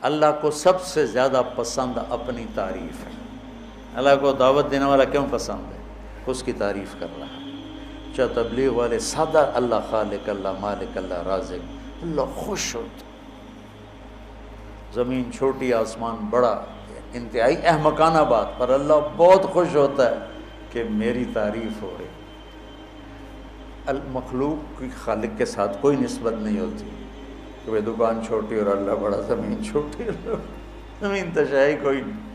اللہ کو سب سے زیادہ پسند اپنی تعریف ہے. اللہ کو دعوت دینے والا کیوں پسند ہے؟ اس کی تعریف کر رہا ہے. چاہے تبلیغ والے سادہ اللہ خالق، اللہ مالک، اللہ رازق، اللہ خوش ہوتا. زمین چھوٹی آسمان بڑا، انتہائی احمقانہ بات، پر اللہ بہت خوش ہوتا ہے کہ میری تعریف ہو رہی. المخلوق کی خالق کے ساتھ کوئی نسبت نہیں ہوتی کہ وہ دکان چھوٹی اور اللہ بڑا، زمین چھوٹی، زمین تشائی کوئی نہیں،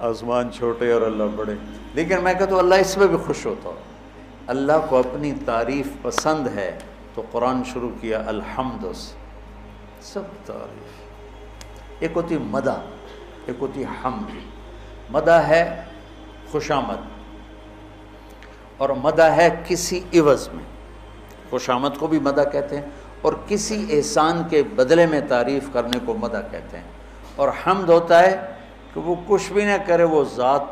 آسمان چھوٹے اور اللہ بڑے. لیکن میں کہتا ہوں اللہ اس میں بھی خوش ہوتا ہو. اللہ کو اپنی تعریف پسند ہے تو قرآن شروع کیا الحمد سے. سب تعریف، ایک ہوتی مدح، ایک ہوتی حمد. مدح ہے خوشامد، اور مدح ہے کسی عوض میں. خوشامد کو بھی مدح کہتے ہیں، اور کسی احسان کے بدلے میں تعریف کرنے کو مدح کہتے ہیں. اور حمد ہوتا ہے کہ وہ کچھ بھی نہ کرے، وہ ذات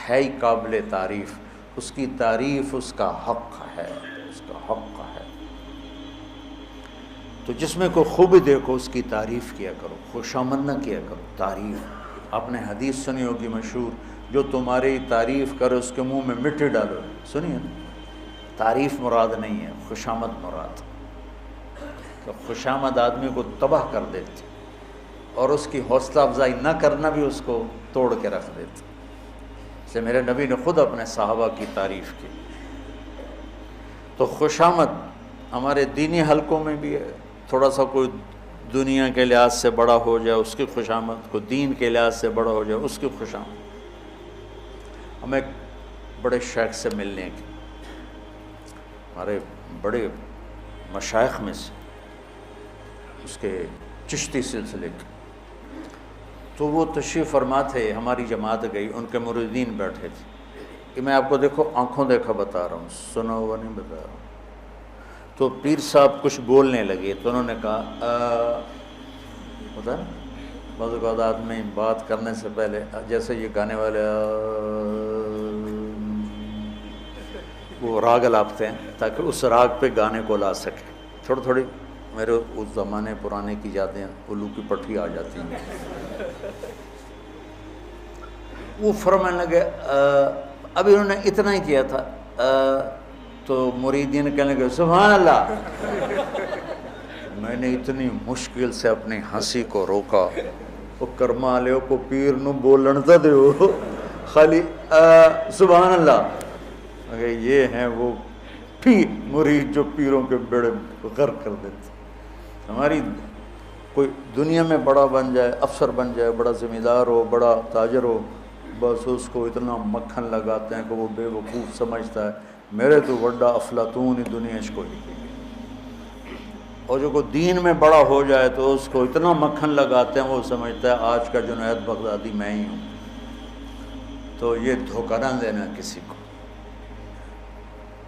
ہے ہی قابل تعریف، اس کی تعریف اس کا حق ہے، اس کا حق ہے. تو جس میں کوئی خوبی دیکھو اس کی تعریف کیا کرو، خوشامد نہ کیا کرو، تعریف. آپ نے حدیث سنی ہوگی مشہور، جو تمہاری تعریف کرے اس کے منہ میں مٹی ڈالو. سنیے نا، تعریف مراد نہیں ہے، خوشامد مراد. تو خوشامد آدمی کو تباہ کر دیتی، اور اس کی حوصلہ افزائی نہ کرنا بھی اس کو توڑ کے رکھ دیتی. سے میرے نبی نے خود اپنے صحابہ کی تعریف کی. تو خوشامد ہمارے دینی حلقوں میں بھی ہے. تھوڑا سا کوئی دنیا کے لحاظ سے بڑا ہو جائے اس کی خوشامد، کوئی دین کے لحاظ سے بڑا ہو جائے اس کی خوشامد. ہمیں ایک بڑے شیخ سے ملنے کی، ہمارے بڑے مشائخ میں سے، اس کے چشتی سلسلے کے. تو وہ تشریف فرما تھے، ہماری جماعت گئی، ان کے مریدین بیٹھے تھے. کہ میں آپ کو دیکھو آنکھوں دیکھا بتا رہا ہوں، سنا ہوا نہیں بتا رہا ہوں. تو پیر صاحب کچھ بولنے لگے تو انہوں نے کہا ہوتا ہے بعض اوقات آدمی بات کرنے سے پہلے جیسے یہ گانے والے وہ راگ لاپتے ہیں تاکہ اس راگ پہ گانے کو لا سکے. تھوڑی تھوڑی میرے اس زمانے پرانے کی یادیں الو کی پٹھی آ جاتی ہیں. وہ فرمانے لگے ابھی انہوں نے اتنا ہی کیا تھا تو مریدین کہنے لگے سبحان اللہ. میں نے اتنی مشکل سے اپنی ہنسی کو روکا. وہ کرما لیو کو پیر نو بولن تا دیو خالی سبحان اللہ. یہ ہیں وہ پیر مرید جو پیروں کے بیڑے غرق کر دیتے. ہماری کوئی دنیا میں بڑا بن جائے، افسر بن جائے، بڑا ذمہ دار ہو، بڑا تاجر ہو، بس اس کو اتنا مکھن لگاتے ہیں کہ وہ بے وقوف سمجھتا ہے میرے تو بڑا افلاطون ہی دنیا اس کو. اور جو کوئی دین میں بڑا ہو جائے تو اس کو اتنا مکھن لگاتے ہیں وہ سمجھتا ہے آج کا جنید بغدادی میں ہی ہوں. تو یہ دھوکہ نہ دینا کسی کو.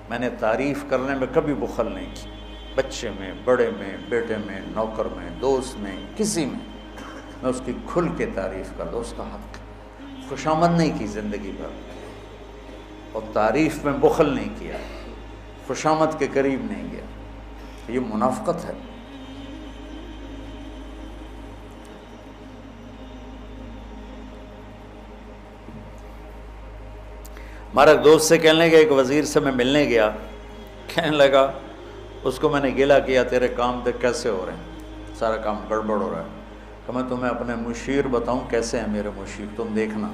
میں نے تعریف کرنے میں کبھی بخل نہیں کی، بچے میں، بڑے میں، بیٹے میں، نوکر میں، دوست میں، کسی میں اس کی کھل کے تعریف کر دو، اس کا حق. خوشامد نہیں کی زندگی بھر، اور تعریف میں بخل نہیں کیا، خوشامد کے قریب نہیں گیا. یہ منافقت ہے. ہمارا دوست سے کہنے لگا، ایک وزیر سے میں ملنے گیا، کہنے لگا اس کو میں نے گلا کیا تیرے کام دیکھ کیسے ہو رہے ہیں، سارا کام گڑبڑ ہو رہا ہے. کہ میں تمہیں اپنے مشیر بتاؤں کیسے ہیں میرے مشیر، تم دیکھنا.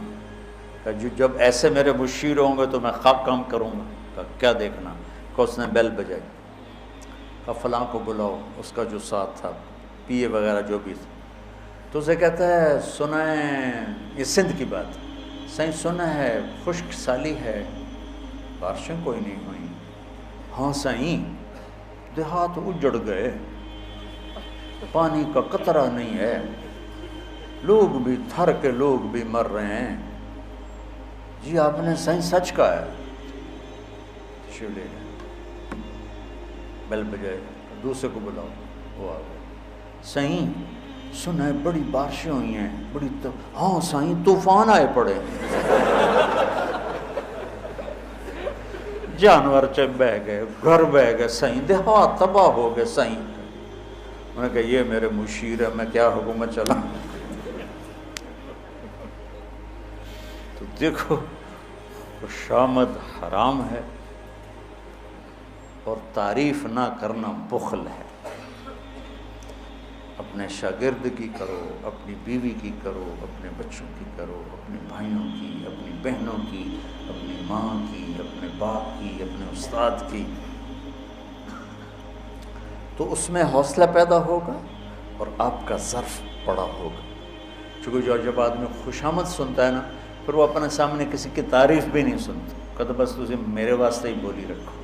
کہ جب ایسے میرے مشیر ہوں گے تو میں خواب کام کروں گا. کہ کیا دیکھنا؟ کہ اس نے بیل بجائی، کہ فلاں کو بلاؤ، اس کا جو ساتھ تھا پی اے وغیرہ جو بھی تھا. تو اسے کہتا ہے سنیں، یہ سندھ کی بات، سائیں سنا ہے خشک سالی ہے، بارشیں کوئی نہیں ہوئیں. ہاں سائیں دیہات اجڑ گئے، پانی کا قطرہ نہیں ہے، لوگ بھی تھر کے لوگ بھی مر رہے ہیں. جی آپ نے سائیں سچ کہا ہے. شیولے بیل بجائے، دوسرے کو بلاؤ، وہ آ گئے. سائیں سنا ہے بڑی بارشیں ہوئی ہیں، بڑی ہاں سائیں طوفان آئے پڑے، جانور چ بہ گئے، گھر بہ گئے، سائیں دیہات تباہ ہو گئے. سائیں انہوں نے کہا یہ میرے مشیر ہے، میں کیا حکومت چلاؤں؟ تو دیکھو خوشامد حرام ہے اور تعریف نہ کرنا بخل ہے۔ اپنے شاگرد کی کرو، اپنی بیوی کی کرو، اپنے بچوں کی کرو، اپنے بھائیوں کی، اپنی بہنوں کی، اپنی ماں کی، اپنے باپ کی، اپنے استاد کی، تو اس میں حوصلہ پیدا ہوگا اور آپ کا ظرف بڑا ہوگا۔ چونکہ جب آدمی خوشامد سنتا ہے نا، پھر وہ اپنے سامنے کسی کی تعریف بھی نہیں سنتا، کہتا بس تجھے میرے واسطے ہی بولی رکھو۔